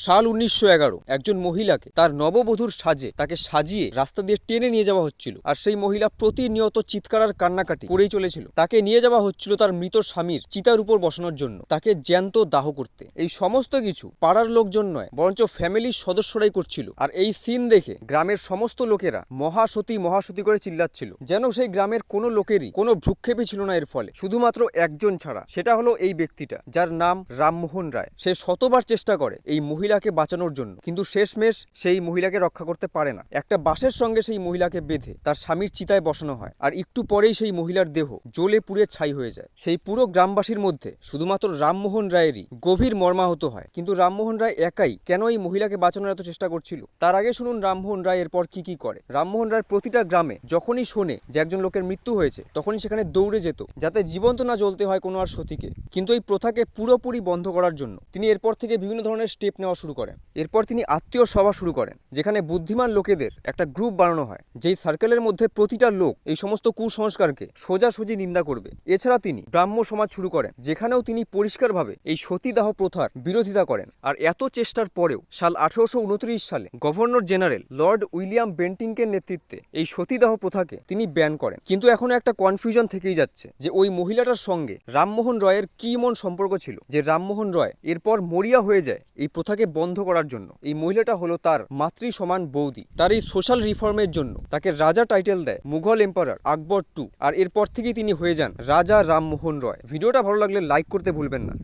সাল 1911 একজন মহিলাকে তার নববধূর সাজে তাকে সাজিয়ে রাস্তা দিয়ে টেনে নিয়ে যাওয়া হচ্ছিল, আর সেই মহিলা প্রতিনিয়ত চিৎকার আর কান্নাকাটি করেই চলেছিল। তাকে নিয়ে যাওয়া হচ্ছিল তার মৃত স্বামীর চিতার উপর বসানোর জন্য, তাকে জ্যান্ত দাহ করতে। এই সমস্ত কিছু পাড়ার লোকজন নয়, বরঞ্চ ফ্যামিলির সদস্যরাই করছিল। আর এই সিন দেখে গ্রামের সমস্ত লোকেরা মহাসতী মহাসতী করে চিল্লাচ্ছিল, যেন সেই গ্রামের কোনো লোকেরই কোনো ভ্রুক্ষেপই ছিল না এর ফলে, শুধুমাত্র একজন ছাড়া। সেটা হলো এই ব্যক্তিটা, যার নাম রামমোহন রায়। সে শতবার চেষ্টা করে এই মহিলাকে বাঁচানোর জন্য, কিন্তু শেষমেশ সেই মহিলাকে রক্ষা করতে পারে না। একটা বাঁশের সঙ্গে সেই মহিলাকে বেঁধে তার স্বামীর চিতায় বসানো হয়, আর একটু পরেই সেই মহিলার দেহ জ্বলে পুড়ে ছাই হয়ে যায়। সেই পুরো গ্রামবাসীর মধ্যে শুধুমাত্র রামমোহন রায়েরই গভীর মর্মাহত হয়। কিন্তু রামমোহন রায় একাই কেন এই মহিলাকে বাঁচানোর এত চেষ্টা করছিল? তার আগে শুনুন রামমোহন রায় এরপর কি কি করে। রামমোহন রায় প্রতিটা গ্রামে যখনই শোনে যে একজন লোকের মৃত্যু হয়েছে, তখনই সেখানে দৌড়ে যেত, যাতে জীবন্ত না জ্বলতে হয় কোনো আর সতীকে। কিন্তু এই প্রথাকে পুরোপুরি বন্ধ করার জন্য তিনি এরপর থেকে বিভিন্ন ধরনের স্টেপ নেওয়া শুরু করেন। এরপর তিনি আত্মীয় সভা শুরু করেন, যেখানে বুদ্ধিমান লোকেদের একটা গ্রুপ বানানো হয়, যেই সার্কেলের মধ্যে প্রতিটা লোক এই সমস্ত কুসংস্কারকে সোজাসুজি নিন্দা করবে। এছাড়া তিনি ব্রাহ্ম সমাজ শুরু করেন, যেখানেও তিনি পরিষ্কারভাবে এই সতীদাহ প্রথার বিরোধিতা করেন। আর এত চেষ্টার পরেও সাল 1829 সালে গভর্নর জেনারেল লর্ড উইলিয়াম বেন্টিংকের নেতৃত্বে এই সতীদাহ প্রথাকে তিনি ব্যান করেন। কিন্তু এখনো একটা কনফিউশন থেকেই যাচ্ছে যে ওই মহিলাটার সঙ্গে রামমোহন রয়ের কি এমন সম্পর্ক ছিল যে রামমোহন রয় এরপর মরিয়া হয়ে যায় এই প্রথাকে বন্ধ করার জন্য। এই মহিলাটা হলো তার মাতৃ সমান বৌদি। তার এই সোশ্যাল রিফর্মের জন্য তাকে রাজা টাইটেল দেয় মুঘল এম্পারার আকবর II, আর এরপর থেকেই তিনি হয়ে যান রাজা রামমোহন রয়। ভিডিওটা ভালো লাগলে লাইক করতে ভুলবেন না।